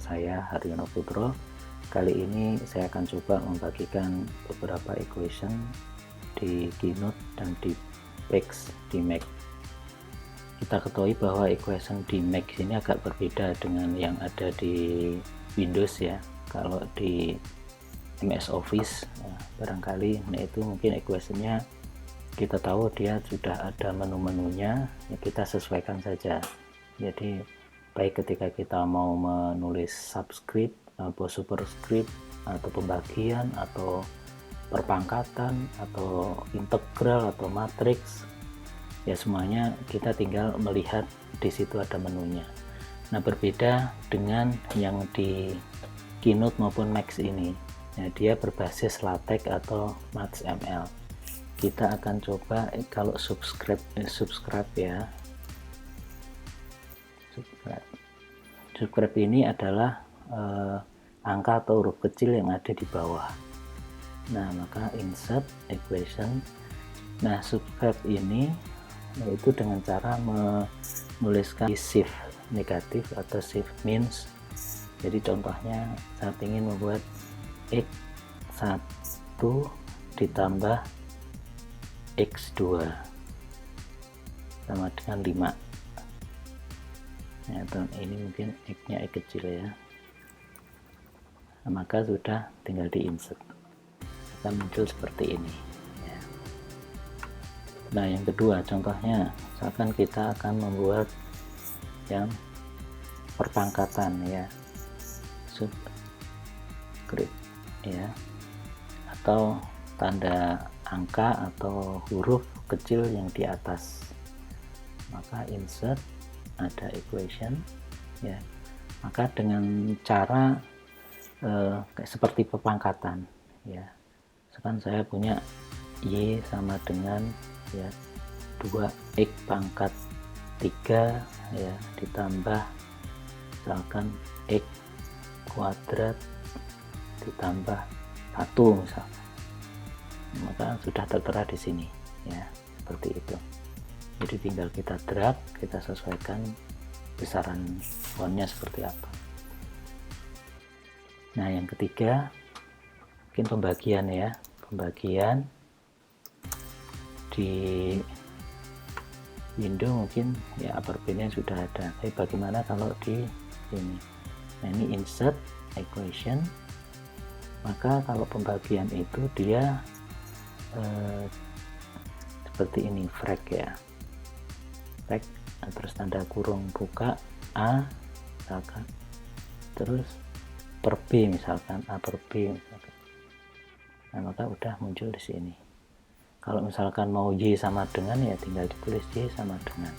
saya Haryono Putro. Kali ini saya akan coba membagikan beberapa equation di Keynote dan di Pix di Mac. Kita ketahui bahwa equation di Mac ini agak berbeda dengan yang ada di Windows ya. Kalau di MS Office barangkali itu mungkin equationnya kita tahu dia sudah ada menu-menunya, ya kita sesuaikan saja. Jadi baik ketika kita mau menulis subscript atau superscript atau pembagian atau perpangkatan atau integral atau matriks, ya semuanya kita tinggal melihat di situ ada menunya. Nah, berbeda dengan yang di Keynote maupun Max ini, ya, dia berbasis LaTeX atau MathsML. Kita akan coba kalau subscribe ya. Subscribe ini adalah angka atau huruf kecil yang ada di bawah. Nah, maka insert equation. Nah, subscribe ini yaitu dengan cara menuliskan shift negatif atau shift minus. Jadi contohnya saya ingin membuat x1 ditambah x2 sama dengan 5 ya, dan ini mungkin x-nya x kecil ya. Nah, maka sudah tinggal di insert, akan muncul seperti ini ya. Nah, yang kedua contohnya misalkan kita akan membuat yang perpangkatan ya, subscript ya, atau tanda angka atau huruf kecil yang di atas. Maka insert, ada equation ya. Maka dengan cara seperti perpangkatan ya. Sekarang saya punya y sama dengan ya 2x pangkat 3 ya ditambah misalkan x kuadrat ditambah 1 misalkan. Maka sudah tertera di sini ya, seperti itu. Jadi tinggal kita drag, kita sesuaikan besaran fontnya seperti apa. Nah, yang ketiga mungkin pembagian ya. Pembagian di Windows mungkin ya upper boundnya sudah ada. Tapi bagaimana kalau di ini? Nah, ini insert equation. Maka kalau pembagian itu dia seperti ini, frag ya, frag terus tanda kurung buka A misalkan, terus per B misalkan, A per B misalkan. Nah, maka udah muncul di sini. Kalau misalkan mau Y sama dengan ya tinggal ditulis Y sama dengan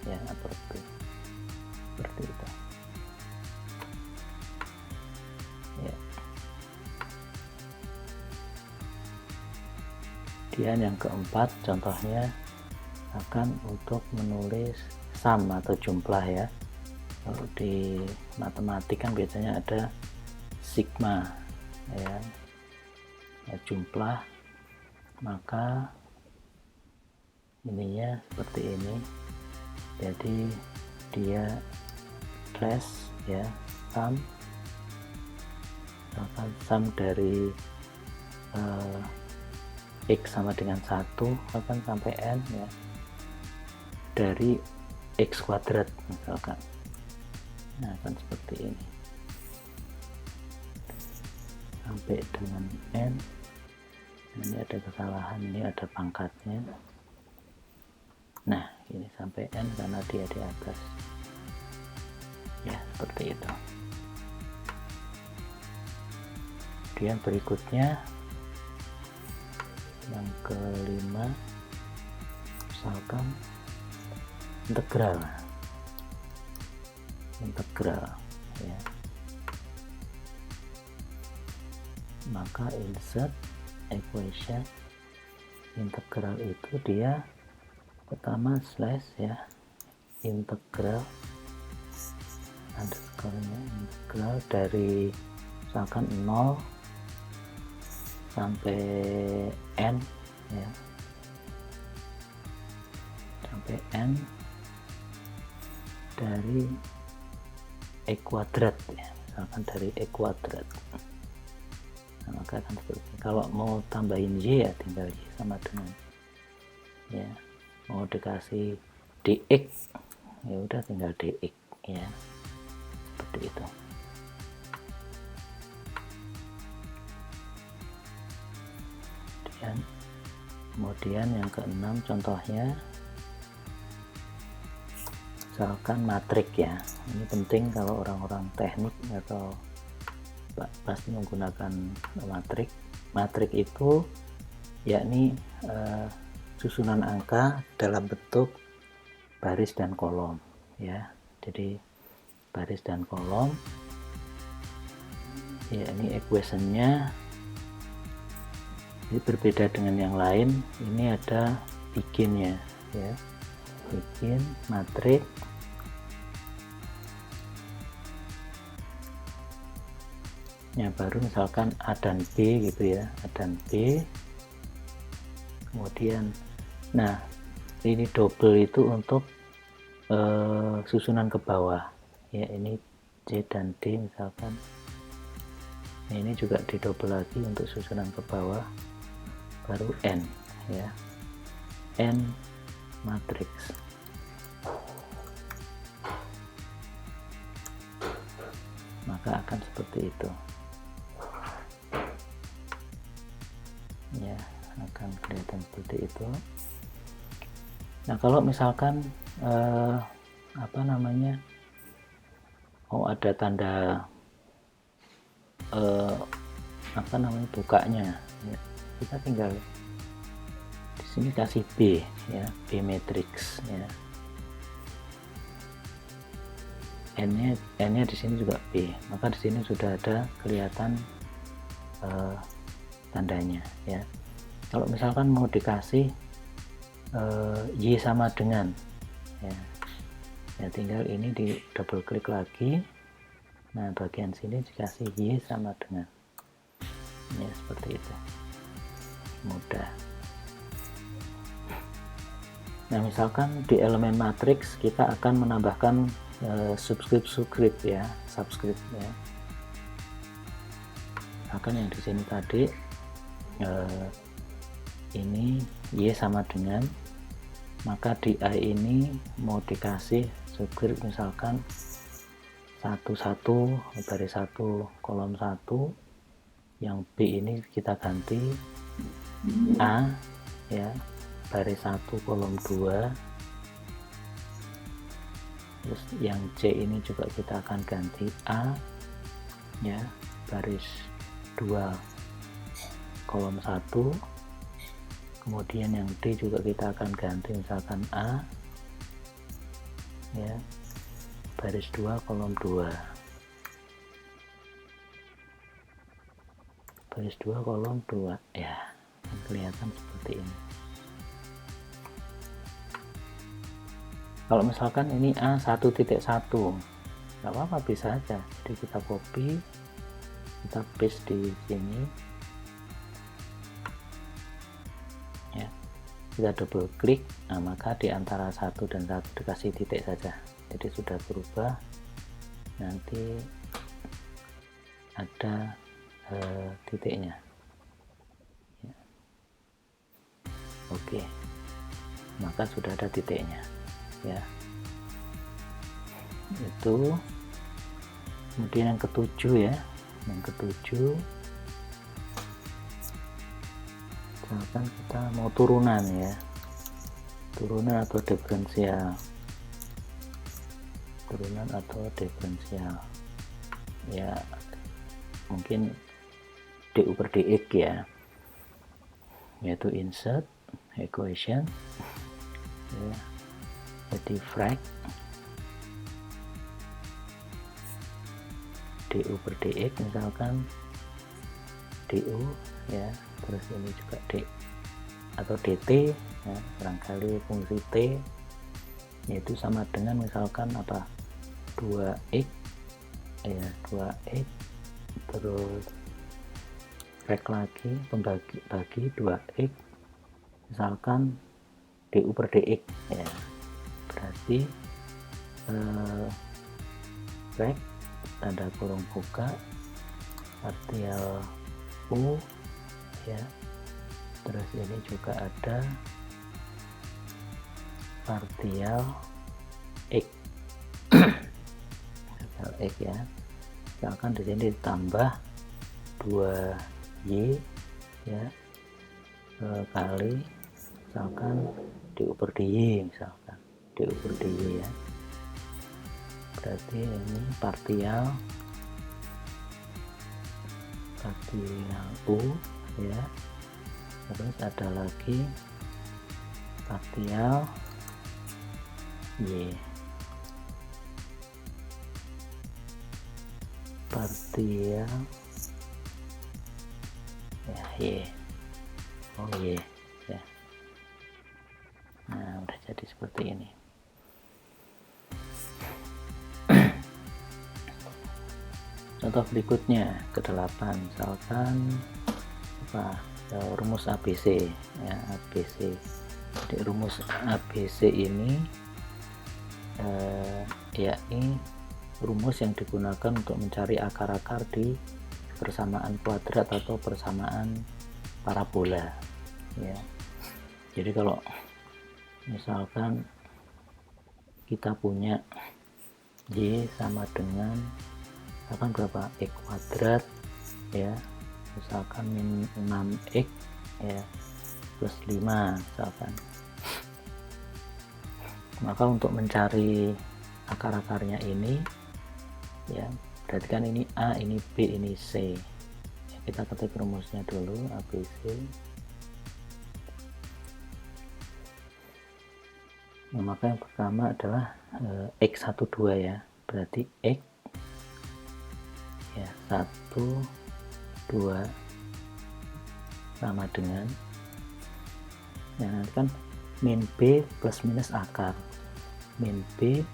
ya A per B, seperti itu ya. Kemudian yang keempat contohnya akan untuk menulis sum atau jumlah ya. Kalau di matematik kan biasanya ada sigma ya, jumlah. Maka ininya seperti ini. Jadi dia slash ya sum, misalkan sum dari x sama dengan 1 akan sampai n ya, dari x kuadrat misalkan. Nah, akan seperti ini sampai dengan n. Ini ada kesalahan, ini ada pangkatnya. Nah, ini sampai n karena dia di atas ya, seperti itu. Kemudian berikutnya yang kelima misalkan integral ya. Maka insert equation integral itu dia pertama slash ya, integral underscore-nya integral dari misalkan 0 sampai n ya, sampai n dari x kuadrat ya, misalkan dari X kuadrat. Nah, maka akan seperti ini. Kalau mau tambahin Y ya tinggal Y sama dengan, ya, mau dikasih DX ya udah tinggal DX, ya, seperti itu. Kemudian yang keenam contohnya, misalkan matrik ya. Ini penting kalau orang-orang teknik atau pasti menggunakan matrik. Matrik itu yakni susunan angka dalam bentuk baris dan kolom, ya. Jadi baris dan kolom, ya, ini equationnya. Ini berbeda dengan yang lain, ini ada bikinnya, ya, bikin matrik, ya, baru misalkan A dan B gitu ya, A dan B, kemudian, nah ini double itu untuk susunan ke bawah, ya, ini C dan D misalkan, nah, ini juga di double lagi untuk susunan ke bawah, baru N, ya, N matriks. Maka akan seperti itu, ya, akan kelihatan seperti itu. Nah, kalau misalkan apa namanya, oh ada tanda apa namanya, bukanya, ya, kita tinggal di sini kasih B, ya, B matrix, ya, N-nya di sini juga B, maka di sini sudah ada kelihatan tandanya, ya. Kalau misalkan mau dikasih Y sama dengan, ya, tinggal ini di double klik lagi, nah bagian sini dikasih Y sama dengan, ya, seperti itu, mudah. Nah, misalkan di elemen matriks kita akan menambahkan subscript, ya, subscript, ya. Misalkan yang di sini tadi ini Y sama dengan, maka di A ini mau dikasih subscript misalkan 11 baris 1 kolom 1, yang B ini kita ganti A, ya, baris 1 kolom 2, terus yang C ini juga kita akan ganti A, ya, baris 2 kolom 1, kemudian yang D juga kita akan ganti misalkan A, ya, baris 2 kolom 2, baris 2 kolom 2, ya, kelihatan seperti ini. Kalau misalkan ini A 1.1, nggak apa-apa, bisa aja, jadi kita copy, kita paste di sini, ya, kita double klik, nah maka di antara 1 dan 1 dikasih titik saja, jadi sudah berubah, nanti ada titiknya, ya. Oke, maka sudah ada titiknya, ya, itu. Kemudian yang ketujuh, ya, yang ketujuh, misalkan kita mau turunan, ya, turunan atau diferensial, turunan atau diferensial, ya, mungkin DU per DX, ya, yaitu insert equation, ya, jadi frac DU per DX misalkan DU, ya, terus ini juga D atau DT, ya, barangkali fungsi T, yaitu sama dengan misalkan apa, 2x, ya, 2x, terus frac lagi bagi 2x misalkan DU per DX, ya, berarti frac tanda kurung buka, partial U ya, terus ini juga ada partial X partial X ya. Misalkan di sini ditambah 2Y ya, kali misalkan diukur di Y, misalkan diukur di Y ya, berarti ini partial U ya, terus ada lagi partial Y, partial ya Y, oh Y ya. Nah, udah jadi seperti ini. Contoh berikutnya ke-8, misalkan apa, rumus ABC ya, ABC. Jadi rumus ABC ini yakni rumus yang digunakan untuk mencari akar-akar di persamaan kuadrat atau persamaan parabola ya. Jadi kalau misalkan kita punya Y sama dengan misalkan berapa, X kuadrat ya, misalkan min 6X ya plus 5 misalkan, maka untuk mencari akar-akarnya ini ya, berarti kan ini A, ini B, ini C ya, kita ketik rumusnya dulu ABC. Nah, maka yang pertama adalah X12 ya, berarti X ya 1 2 sama dengan ya, nanti kan min B plus minus akar, min B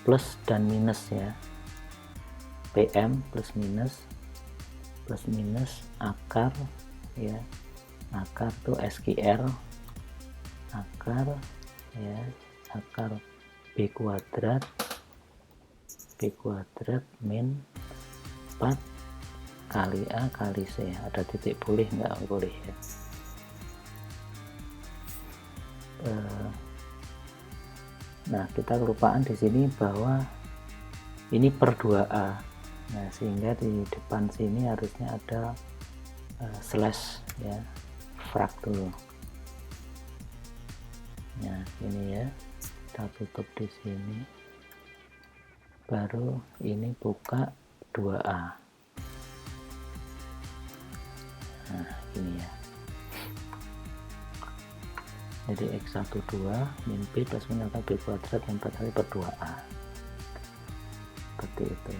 plus dan minus ya, PM plus minus akar ya, akar tuh SQR, akar ya, akar B kuadrat min 4 kali A kali C, ada titik boleh nggak? Boleh ya. Nah, kita kelupaan di sini bahwa ini per 2A. Nah, sehingga di depan sini harusnya ada slash ya, fraktur. Nah, ini ya, kita tutup di sini. Baru ini buka 2A. Nah, ini ya. Jadi X12 min B plus min akar B kuadrat min 4 kali per 2A. Seperti itu.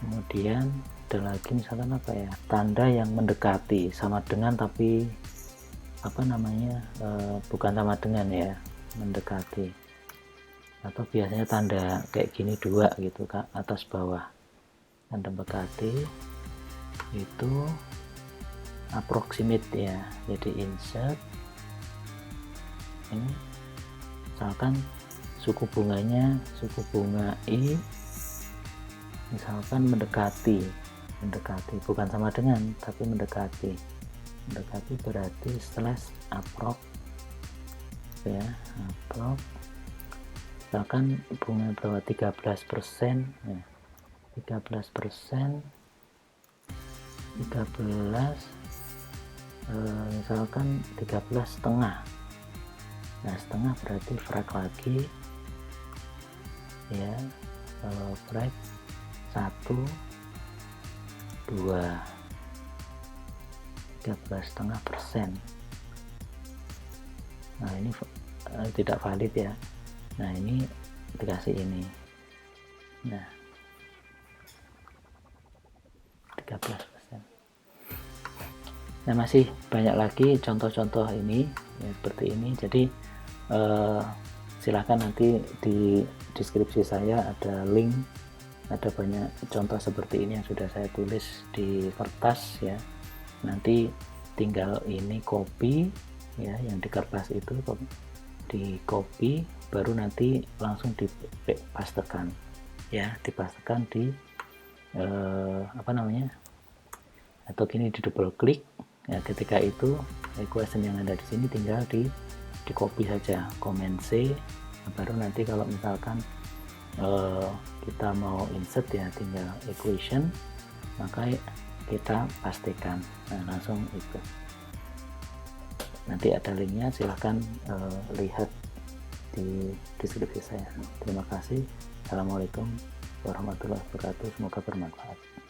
Kemudian ada lagi misalkan apa ya, tanda yang mendekati sama dengan tapi apa namanya, bukan sama dengan ya, mendekati, atau biasanya tanda kayak gini dua gitu Kak, atas bawah, tanda mendekati itu approximate ya. Jadi insert ini misalkan suku bunganya, suku bunga I misalkan mendekati bukan sama dengan tapi mendekati berarti slash approx ya, approx misalkan bunga berapa, 13% ya, 13% misalkan 13,5. Nah, setengah berarti frak lagi ya, frak 1 2 13,5%. Nah, ini tidak valid ya. Nah, ini dikasih ini. Nah, 13%. Nah, masih banyak lagi contoh-contoh ini ya, seperti ini. Jadi silahkan nanti di deskripsi saya ada link, ada banyak contoh seperti ini yang sudah saya tulis di kertas ya. Nanti tinggal ini copy ya, yang di kertas itu di copy baru nanti langsung dipastekan ya, dipastekan di atau gini, di double klik ya. Ketika itu equation yang ada di sini tinggal di copy saja, Command C. Baru nanti kalau misalkan kita mau insert ya, tinggal equation, maka kita pastikan. Nah, langsung itu. Nanti ada linknya, silahkan lihat di deskripsi saya. Terima kasih. Assalamualaikum warahmatullahi wabarakatuh. Semoga bermanfaat.